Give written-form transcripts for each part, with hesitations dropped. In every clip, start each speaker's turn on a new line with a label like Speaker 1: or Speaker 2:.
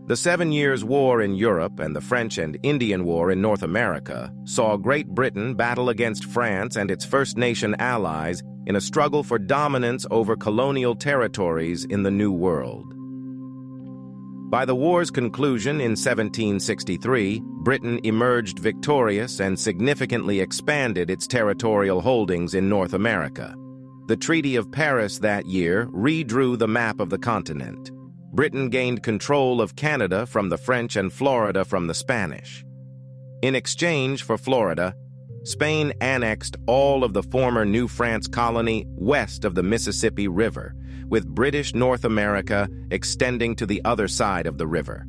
Speaker 1: The 7 Years' War in Europe and the French and Indian War in North America saw Great Britain battle against France and its First Nation allies in a struggle for dominance over colonial territories in the New World. By the war's conclusion in 1763, Britain emerged victorious and significantly expanded its territorial holdings in North America. The Treaty of Paris that year redrew the map of the continent. Britain gained control of Canada from the French and Florida from the Spanish. In exchange for Florida, Spain annexed all of the former New France colony west of the Mississippi River, with British North America extending to the other side of the river.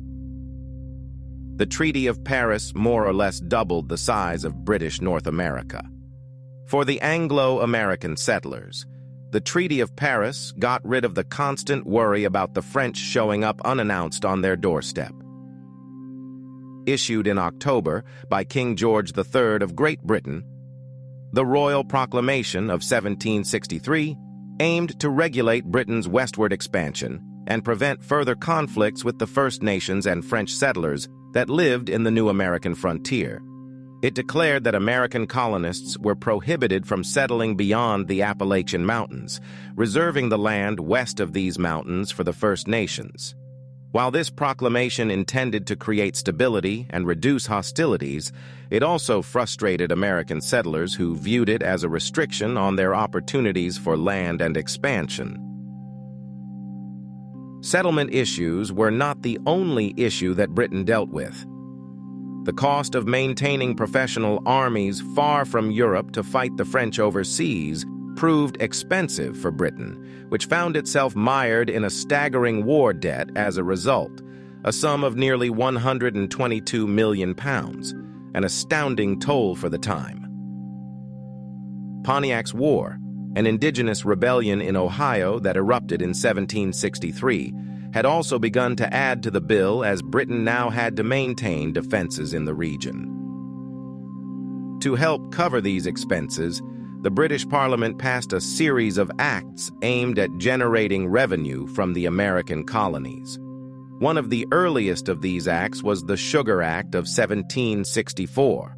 Speaker 1: The Treaty of Paris more or less doubled the size of British North America. For the Anglo-American settlers, the Treaty of Paris got rid of the constant worry about the French showing up unannounced on their doorstep. Issued in October by King George III of Great Britain, the Royal Proclamation of 1763 aimed to regulate Britain's westward expansion and prevent further conflicts with the First Nations and French settlers that lived in the new American frontier. It declared that American colonists were prohibited from settling beyond the Appalachian Mountains, reserving the land west of these mountains for the First Nations. While this proclamation intended to create stability and reduce hostilities, it also frustrated American settlers who viewed it as a restriction on their opportunities for land and expansion. Settlement issues were not the only issue that Britain dealt with. The cost of maintaining professional armies far from Europe to fight the French overseas proved expensive for Britain, which found itself mired in a staggering war debt as a result, a sum of nearly £122 million, an astounding toll for the time. Pontiac's War, an indigenous rebellion in Ohio that erupted in 1763, had also begun to add to the bill as Britain now had to maintain defenses in the region. To help cover these expenses, the British Parliament passed a series of acts aimed at generating revenue from the American colonies. One of the earliest of these acts was the Sugar Act of 1764.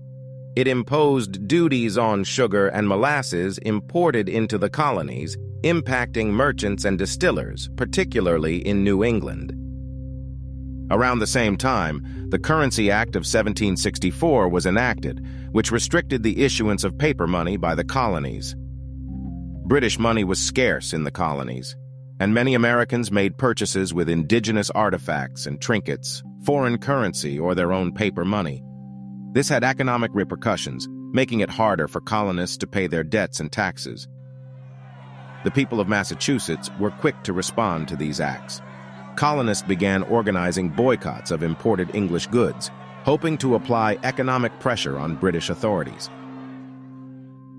Speaker 1: It imposed duties on sugar and molasses imported into the colonies, impacting merchants and distillers, particularly in New England. Around the same time, the Currency Act of 1764 was enacted, which restricted the issuance of paper money by the colonies. British money was scarce in the colonies, and many Americans made purchases with indigenous artifacts and trinkets, foreign currency, or their own paper money. This had economic repercussions, making it harder for colonists to pay their debts and taxes. The people of Massachusetts were quick to respond to these acts. Colonists began organizing boycotts of imported English goods, hoping to apply economic pressure on British authorities.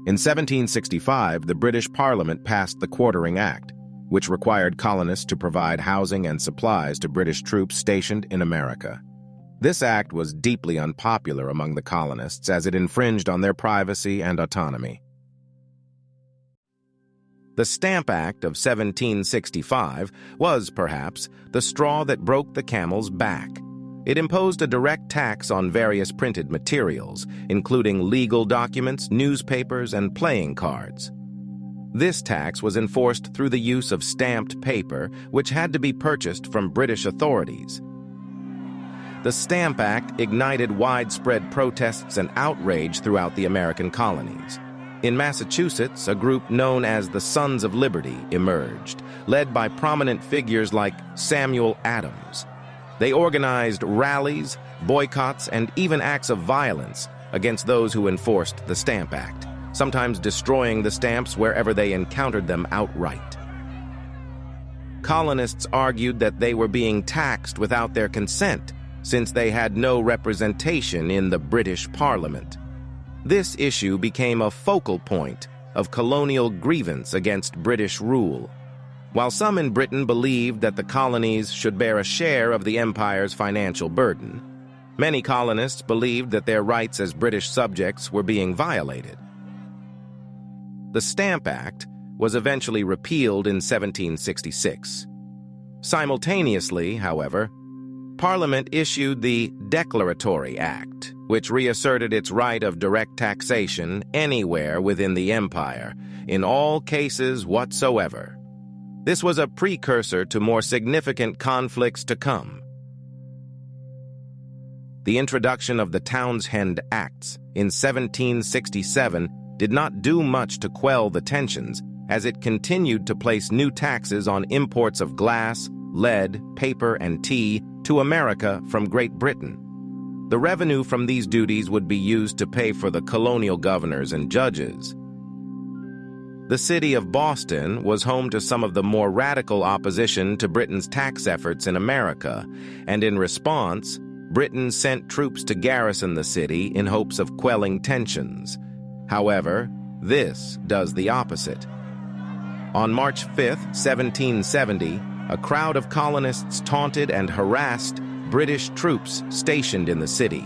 Speaker 1: In 1765, the British Parliament passed the Quartering Act, which required colonists to provide housing and supplies to British troops stationed in America. This act was deeply unpopular among the colonists as it infringed on their privacy and autonomy. The Stamp Act of 1765 was, perhaps, the straw that broke the camel's back. It imposed a direct tax on various printed materials, including legal documents, newspapers, and playing cards. This tax was enforced through the use of stamped paper, which had to be purchased from British authorities. The Stamp Act ignited widespread protests and outrage throughout the American colonies. In Massachusetts, a group known as the Sons of Liberty emerged, led by prominent figures like Samuel Adams. They organized rallies, boycotts, and even acts of violence against those who enforced the Stamp Act, sometimes destroying the stamps wherever they encountered them outright. Colonists argued that they were being taxed without their consent, since they had no representation in the British Parliament. This issue became a focal point of colonial grievance against British rule. While some in Britain believed that the colonies should bear a share of the empire's financial burden, many colonists believed that their rights as British subjects were being violated. The Stamp Act was eventually repealed in 1766. Simultaneously, however, Parliament issued the Declaratory Act, which reasserted its right of direct taxation anywhere within the empire, in all cases whatsoever. This was a precursor to more significant conflicts to come. The introduction of the Townshend Acts in 1767 did not do much to quell the tensions, as it continued to place new taxes on imports of glass, lead, paper, and tea to America from Great Britain. The revenue from these duties would be used to pay for the colonial governors and judges. The city of Boston was home to some of the more radical opposition to Britain's tax efforts in America, and in response, Britain sent troops to garrison the city in hopes of quelling tensions. However, this does the opposite. On March 5, 1770, a crowd of colonists taunted and harassed British troops stationed in the city.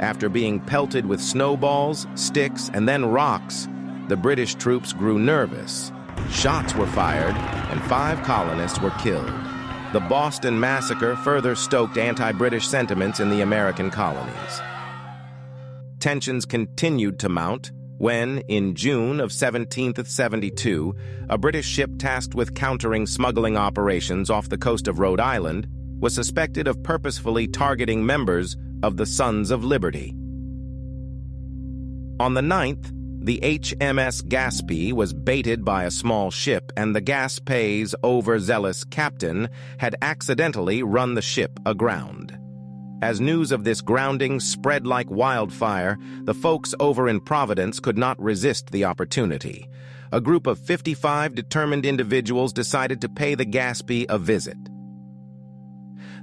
Speaker 1: After being pelted with snowballs, sticks, and then rocks, the British troops grew nervous. Shots were fired, and 5 colonists were killed. The Boston Massacre further stoked anti-British sentiments in the American colonies. Tensions continued to mount when, in June of 1772, a British ship tasked with countering smuggling operations off the coast of Rhode Island was suspected of purposefully targeting members of the Sons of Liberty. On the 9th, the HMS Gaspee was baited by a small ship, and the Gaspee's Overzealous captain had accidentally run the ship aground. As news of this grounding spread like wildfire, the folks over in Providence could not resist the opportunity. A group of 55 determined individuals decided to pay the Gaspee a visit.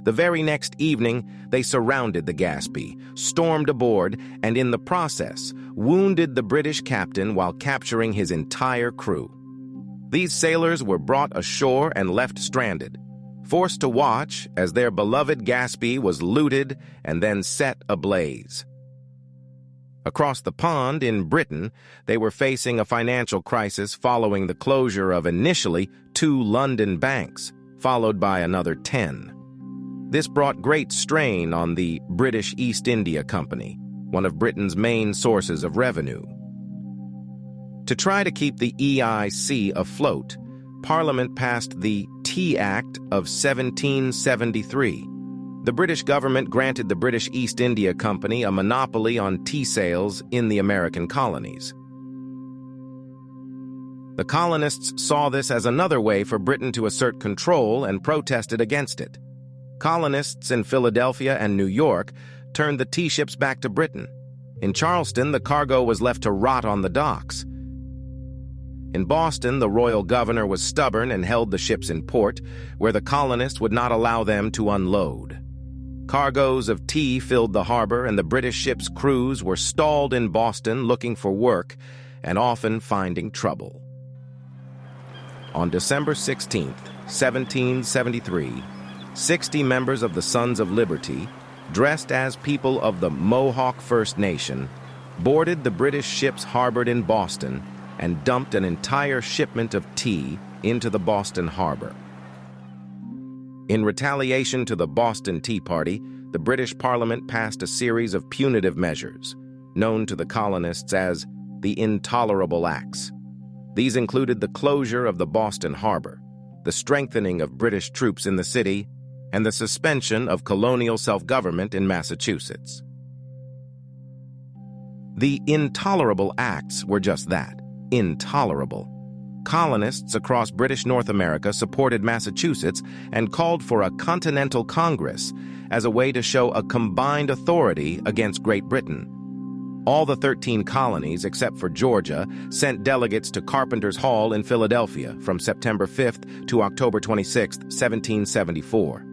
Speaker 1: The very next evening, they surrounded the Gaspee, stormed aboard, and in the process, wounded the British captain while capturing his entire crew. These sailors were brought ashore and left stranded, forced to watch as their beloved Gaspee was looted and then set ablaze. Across the pond in Britain, they were facing a financial crisis following the closure of initially 2 London banks, followed by another 10. This brought great strain on the British East India Company, one of Britain's main sources of revenue. To try to keep the EIC afloat, Parliament passed the Tea Act of 1773. The British government granted the British East India Company a monopoly on tea sales in the American colonies. The colonists saw this as another way for Britain to assert control and protested against it. Colonists in Philadelphia and New York turned the tea ships back to Britain. In Charleston, the cargo was left to rot on the docks. In Boston, the royal governor was stubborn and held the ships in port, where the colonists would not allow them to unload. Cargoes of tea filled the harbor, and the British ships' crews were stalled in Boston looking for work and often finding trouble. On December 16, 1773, 60 members of the Sons of Liberty, dressed as people of the Mohawk First Nation, boarded the British ships harbored in Boston and dumped an entire shipment of tea into the Boston harbor. In retaliation to the Boston Tea Party, the British Parliament passed a series of punitive measures, known to the colonists as the Intolerable Acts. These included the closure of the Boston harbor, the strengthening of British troops in the city, and the suspension of colonial self-government in Massachusetts. The Intolerable Acts were just that, intolerable. Colonists across British North America supported Massachusetts and called for a Continental Congress as a way to show a combined authority against Great Britain. All the 13 colonies, except for Georgia, sent delegates to Carpenter's Hall in Philadelphia from September 5th to October 26, 1774.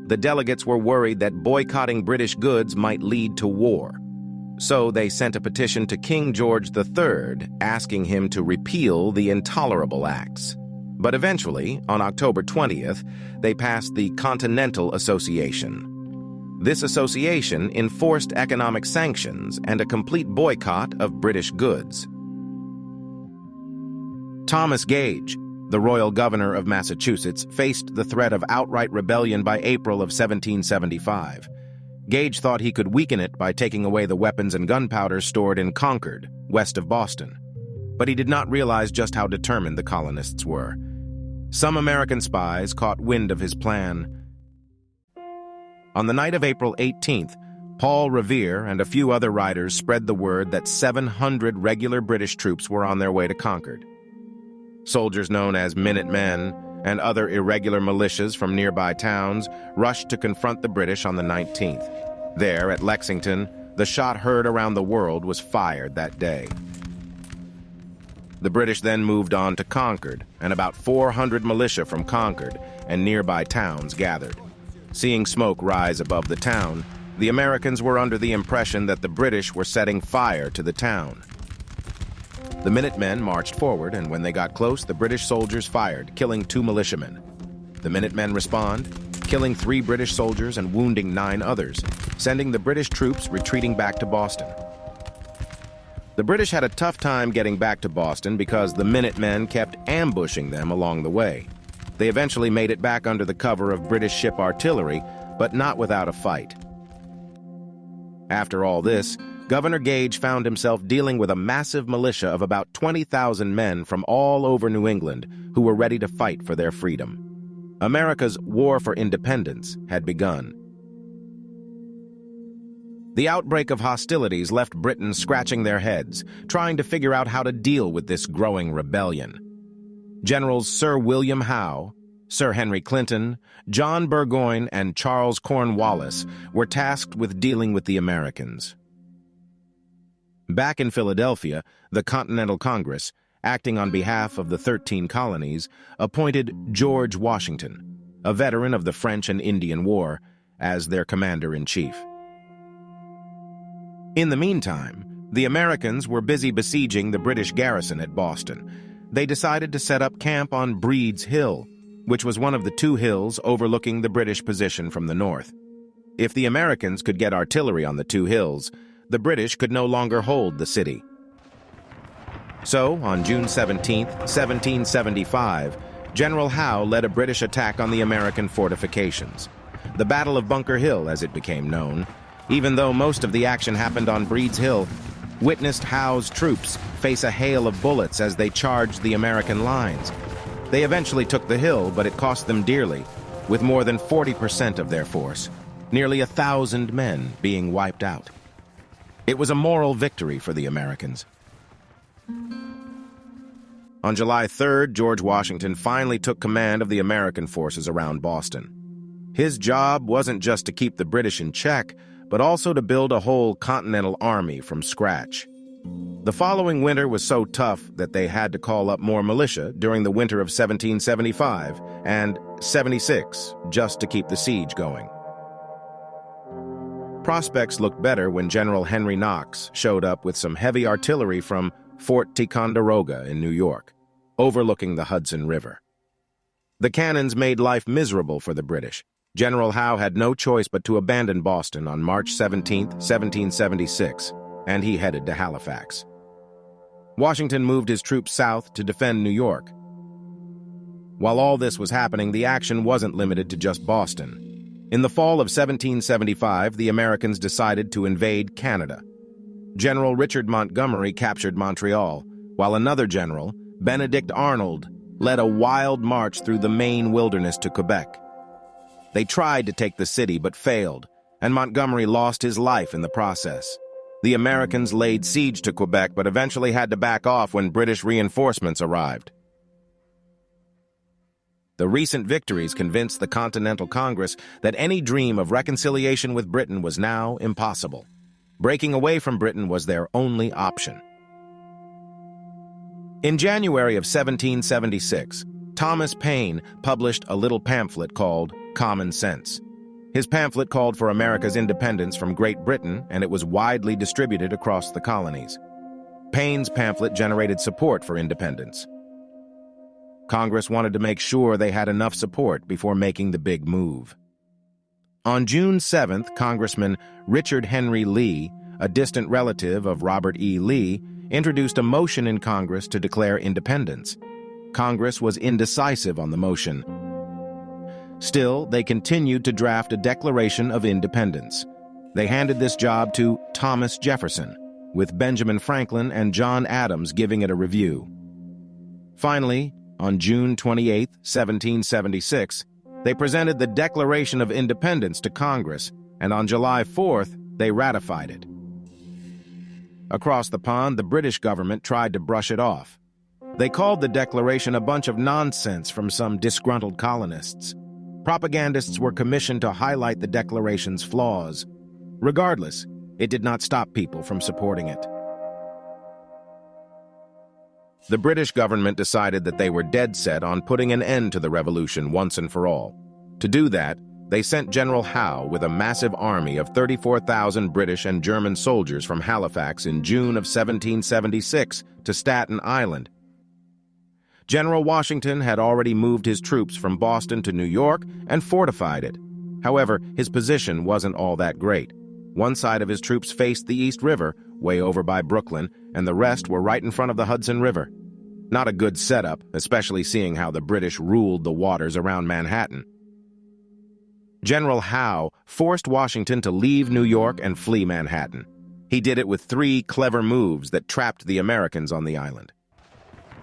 Speaker 1: The delegates were worried that boycotting British goods might lead to war. So they sent a petition to King George III asking him to repeal the Intolerable Acts. But eventually, on October 20th, they passed the Continental Association. This association enforced economic sanctions and a complete boycott of British goods. Thomas Gage, the royal governor of Massachusetts, faced the threat of outright rebellion by April of 1775. Gage thought he could weaken it by taking away the weapons and gunpowder stored in Concord, west of Boston. But he did not realize just how determined the colonists were. Some American spies caught wind of his plan. On the night of April 18th, Paul Revere and a few other riders spread the word that 700 regular British troops were on their way to Concord. Soldiers known as Minutemen and other irregular militias from nearby towns rushed to confront the British on the 19th. There, at Lexington, the shot heard around the world was fired that day. The British then moved on to Concord, and about 400 militia from Concord and nearby towns gathered. Seeing smoke rise above the town, the Americans were under the impression that the British were setting fire to the town. The Minutemen marched forward, and when they got close, the British soldiers fired, killing 2 militiamen. The Minutemen respond, killing 3 British soldiers and wounding 9 others, sending the British troops retreating back to Boston. The British had a tough time getting back to Boston because the Minutemen kept ambushing them along the way. They eventually made it back under the cover of British ship artillery, but not without a fight. After all this, Governor Gage found himself dealing with a massive militia of about 20,000 men from all over New England who were ready to fight for their freedom. America's war for independence had begun. The outbreak of hostilities left Britain scratching their heads, trying to figure out how to deal with this growing rebellion. Generals Sir William Howe, Sir Henry Clinton, John Burgoyne, and Charles Cornwallis were tasked with dealing with the Americans. Back in Philadelphia, the Continental Congress, acting on behalf of the 13 colonies, appointed George Washington, a veteran of the French and Indian War, as their commander-in-chief. In the meantime, the Americans were busy besieging the British garrison at Boston. They decided to set up camp on Breed's Hill, which was one of the 2 hills overlooking the British position from the north. If the Americans could get artillery on the 2 hills, the British could no longer hold the city. So, on June 17, 1775, General Howe led a British attack on the American fortifications. The Battle of Bunker Hill, as it became known, even though most of the action happened on Breed's Hill, witnessed Howe's troops face a hail of bullets as they charged the American lines. They eventually took the hill, but it cost them dearly, with more than 40% of their force, nearly 1,000 men being wiped out. It was a moral victory for the Americans. On July 3rd, George Washington finally took command of the American forces around Boston. His job wasn't just to keep the British in check, but also to build a whole Continental Army from scratch. The following winter was so tough that they had to call up more militia during the winter of 1775 and 76 just to keep the siege going. Prospects looked better when General Henry Knox showed up with some heavy artillery from Fort Ticonderoga in New York, overlooking the Hudson River. The cannons made life miserable for the British. General Howe had no choice but to abandon Boston on March 17, 1776, and he headed to Halifax. Washington moved his troops south to defend New York. While all this was happening, the action wasn't limited to just Boston. In the fall of 1775, the Americans decided to invade Canada. General Richard Montgomery captured Montreal, while another general, Benedict Arnold, led a wild march through the Maine wilderness to Quebec. They tried to take the city but failed, and Montgomery lost his life in the process. The Americans laid siege to Quebec but eventually had to back off when British reinforcements arrived. The recent victories convinced the Continental Congress that any dream of reconciliation with Britain was now impossible. Breaking away from Britain was their only option. In January of 1776, Thomas Paine published a little pamphlet called Common Sense. His pamphlet called for America's independence from Great Britain, and it was widely distributed across the colonies. Paine's pamphlet generated support for independence. Congress wanted to make sure they had enough support before making the big move. On June 7th, Congressman Richard Henry Lee, a distant relative of Robert E. Lee, introduced a motion in Congress to declare independence. Congress was indecisive on the motion. Still, they continued to draft a Declaration of Independence. They handed this job to Thomas Jefferson, with Benjamin Franklin and John Adams giving it a review. Finally, on June 28, 1776, they presented the Declaration of Independence to Congress, and on July 4th, they ratified it. Across the pond, the British government tried to brush it off. They called the declaration a bunch of nonsense from some disgruntled colonists. Propagandists were commissioned to highlight the declaration's flaws. Regardless, it did not stop people from supporting it. The British government decided that they were dead set on putting an end to the revolution once and for all. To do that, they sent General Howe with a massive army of 34,000 British and German soldiers from Halifax in June of 1776 to Staten Island. General Washington had already moved his troops from Boston to New York and fortified it. However, his position wasn't all that great. One side of his troops faced the East River, way over by Brooklyn, and the rest were right in front of the Hudson River. Not a good setup, especially seeing how the British ruled the waters around Manhattan. General Howe forced Washington to leave New York and flee Manhattan. He did it with 3 clever moves that trapped the Americans on the island.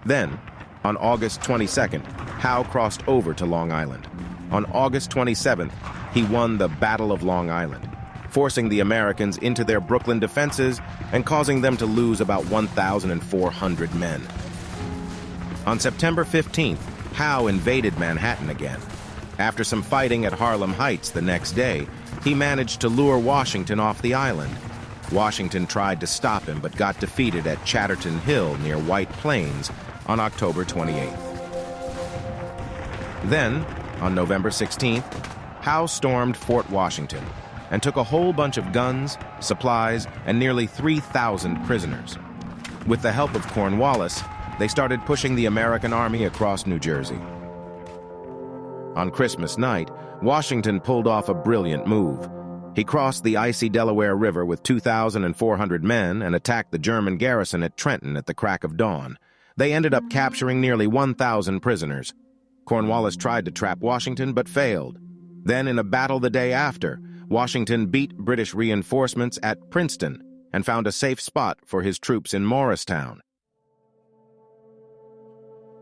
Speaker 1: Then, on August 22nd, Howe crossed over to Long Island. On August 27th, he won the Battle of Long Island, forcing the Americans into their Brooklyn defenses and causing them to lose about 1,400 men. On September 15th, Howe invaded Manhattan again. After some fighting at Harlem Heights the next day, he managed to lure Washington off the island. Washington tried to stop him but got defeated at Chatterton Hill near White Plains on October 28th. Then, on November 16th, Howe stormed Fort Washington and took a whole bunch of guns, supplies, and nearly 3,000 prisoners. With the help of Cornwallis, they started pushing the American army across New Jersey. On Christmas night, Washington pulled off a brilliant move. He crossed the icy Delaware River with 2,400 men and attacked the German garrison at Trenton at the crack of dawn. They ended up capturing nearly 1,000 prisoners. Cornwallis tried to trap Washington but failed. Then, in a battle the day after, Washington beat British reinforcements at Princeton and found a safe spot for his troops in Morristown.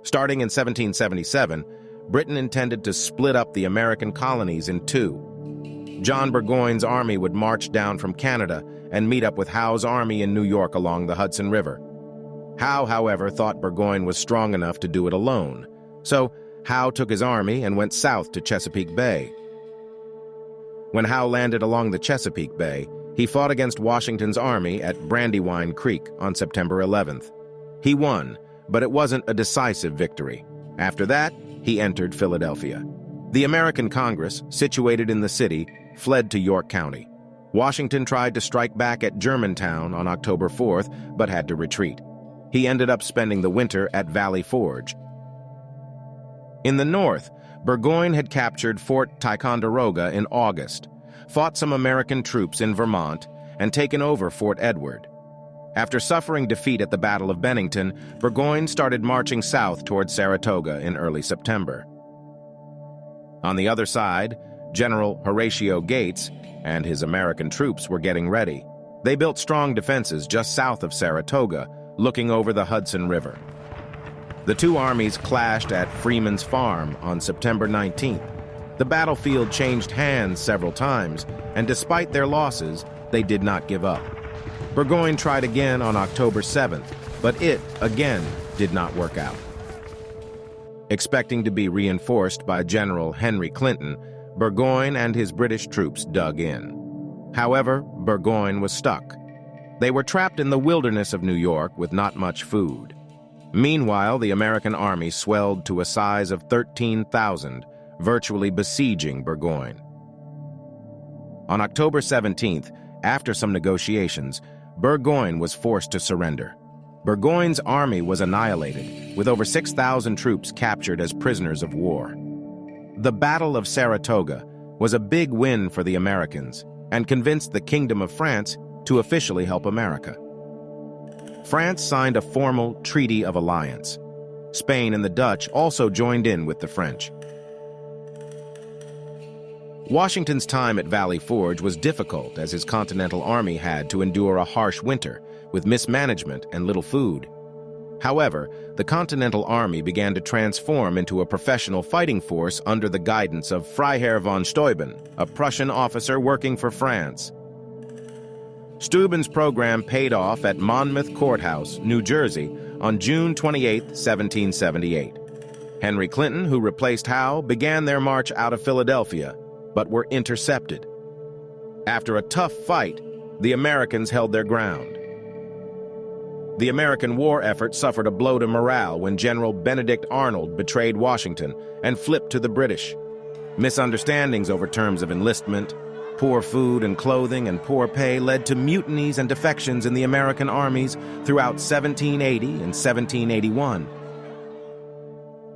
Speaker 1: Starting in 1777, Britain intended to split up the American colonies in 2. John Burgoyne's army would march down from Canada and meet up with Howe's army in New York along the Hudson River. Howe, however, thought Burgoyne was strong enough to do it alone, so Howe took his army and went south to Chesapeake Bay. When Howe landed along the Chesapeake Bay, he fought against Washington's army at Brandywine Creek on September 11th. He won, but it wasn't a decisive victory. After that, he entered Philadelphia. The American Congress, situated in the city, fled to York County. Washington tried to strike back at Germantown on October 4th, but had to retreat. He ended up spending the winter at Valley Forge. In the north, Burgoyne had captured Fort Ticonderoga in August, fought some American troops in Vermont, and taken over Fort Edward. After suffering defeat at the Battle of Bennington, Burgoyne started marching south toward Saratoga in early September. On the other side, General Horatio Gates and his American troops were getting ready. They built strong defenses just south of Saratoga, looking over the Hudson River. The two armies clashed at Freeman's Farm on September 19th. The battlefield changed hands several times, and despite their losses, they did not give up. Burgoyne tried again on October 7th, but it, again, did not work out. Expecting to be reinforced by General Henry Clinton, Burgoyne and his British troops dug in. However, Burgoyne was stuck. They were trapped in the wilderness of New York with not much food. Meanwhile, the American army swelled to a size of 13,000, virtually besieging Burgoyne. On October 17th, after some negotiations, Burgoyne was forced to surrender. Burgoyne's army was annihilated, with over 6,000 troops captured as prisoners of war. The Battle of Saratoga was a big win for the Americans and convinced the Kingdom of France to officially help America. France signed a formal Treaty of Alliance. Spain and the Dutch also joined in with the French. Washington's time at Valley Forge was difficult as his Continental Army had to endure a harsh winter with mismanagement and little food. However, the Continental Army began to transform into a professional fighting force under the guidance of Freiherr von Steuben, a Prussian officer working for France. Steuben's program paid off at Monmouth Courthouse, New Jersey, on June 28, 1778. Henry Clinton, who replaced Howe, began their march out of Philadelphia, but were intercepted. After a tough fight, the Americans held their ground. The American war effort suffered a blow to morale when General Benedict Arnold betrayed Washington and flipped to the British. Misunderstandings over terms of enlistment, poor food and clothing, and poor pay led to mutinies and defections in the American armies throughout 1780 and 1781.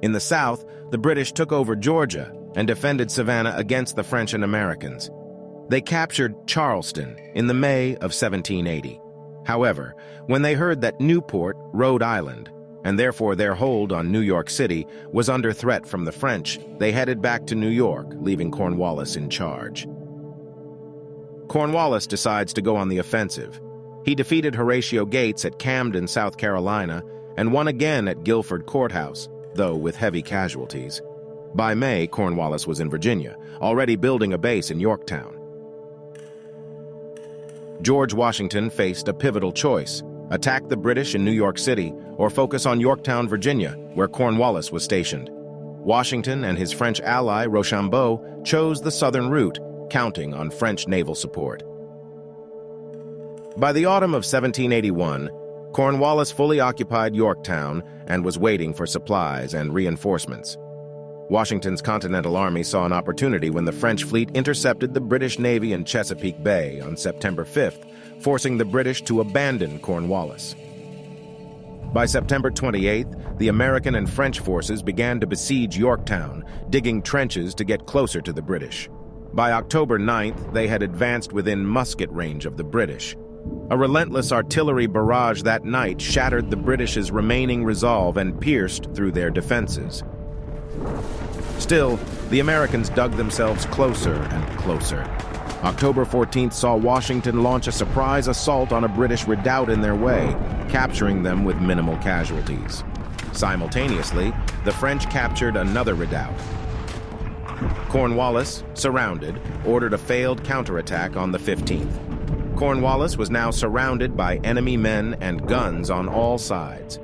Speaker 1: In the South, the British took over Georgia and defended Savannah against the French and Americans. They captured Charleston in the May of 1780. However, when they heard that Newport, Rhode Island, and therefore their hold on New York City, was under threat from the French, they headed back to New York, leaving Cornwallis in charge. Cornwallis decides to go on the offensive. He defeated Horatio Gates at Camden, South Carolina, and won again at Guilford Courthouse, though with heavy casualties. By May, Cornwallis was in Virginia, already building a base in Yorktown. George Washington faced a pivotal choice: attack the British in New York City or focus on Yorktown, Virginia, where Cornwallis was stationed. Washington and his French ally, Rochambeau, chose the southern route, counting on French naval support. By the autumn of 1781, Cornwallis fully occupied Yorktown and was waiting for supplies and reinforcements. Washington's Continental Army saw an opportunity when the French fleet intercepted the British Navy in Chesapeake Bay on September 5th, forcing the British to abandon Cornwallis. By September 28th, the American and French forces began to besiege Yorktown, digging trenches to get closer to the British. By October 9th, they had advanced within musket range of the British. A relentless artillery barrage that night shattered the British's remaining resolve and pierced through their defenses. Still, the Americans dug themselves closer and closer. October 14th saw Washington launch a surprise assault on a British redoubt in their way, capturing them with minimal casualties. Simultaneously, the French captured another redoubt. Cornwallis, surrounded, ordered a failed counterattack on the 15th. Cornwallis was now surrounded by enemy men and guns on all sides.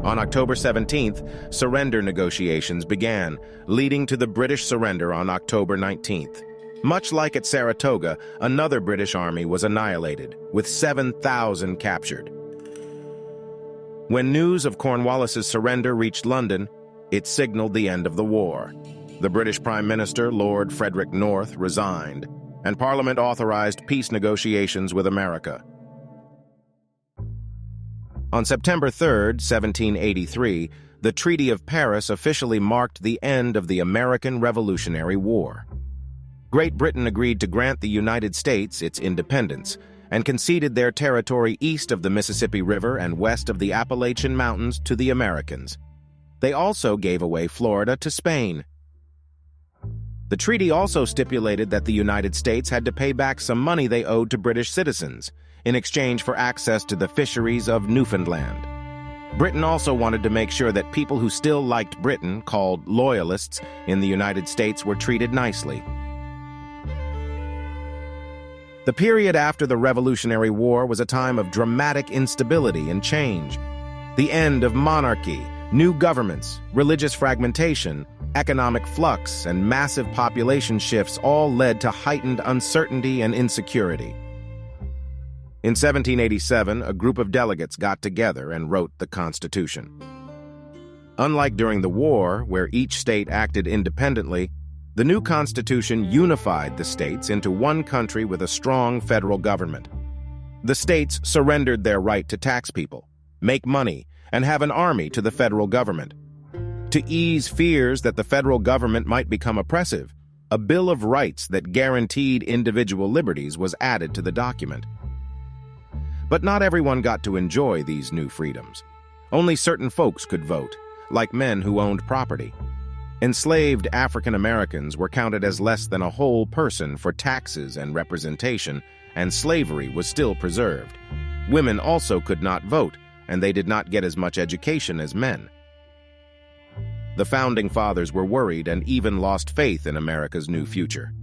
Speaker 1: On October 17th, surrender negotiations began, leading to the British surrender on October 19th. Much like at Saratoga, another British army was annihilated, with 7,000 captured. When news of Cornwallis's surrender reached London, it signaled the end of the war. The British Prime Minister, Lord Frederick North, resigned, and Parliament authorized peace negotiations with America. On September 3, 1783, the Treaty of Paris officially marked the end of the American Revolutionary War. Great Britain agreed to grant the United States its independence and conceded their territory east of the Mississippi River and west of the Appalachian Mountains to the Americans. They also gave away Florida to Spain. The treaty also stipulated that the United States had to pay back some money they owed to British citizens in exchange for access to the fisheries of Newfoundland. Britain also wanted to make sure that people who still liked Britain, called loyalists, in the United States were treated nicely. The period after the Revolutionary War was a time of dramatic instability and change. The end of monarchy, new governments, religious fragmentation, economic flux, and massive population shifts all led to heightened uncertainty and insecurity. In 1787, a group of delegates got together and wrote the Constitution. Unlike during the war, where each state acted independently, the new Constitution unified the states into one country with a strong federal government. The states surrendered their right to tax people, make money, and have an army to the federal government. To ease fears that the federal government might become oppressive, a Bill of Rights that guaranteed individual liberties was added to the document. But not everyone got to enjoy these new freedoms. Only certain folks could vote. like men who owned property. Enslaved African Americans were counted as less than a whole person for taxes and representation, and slavery was still preserved. Women also could not vote, and they did not get as much education as men. The Founding Fathers were worried and even lost faith in America's new future.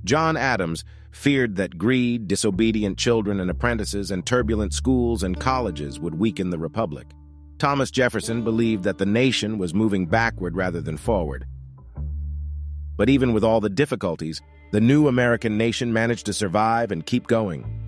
Speaker 1: John Adams feared that greed, disobedient children and apprentices, and turbulent schools and colleges would weaken the republic. Thomas Jefferson believed that the nation was moving backward rather than forward. But even with all the difficulties, the new American nation managed to survive and keep going.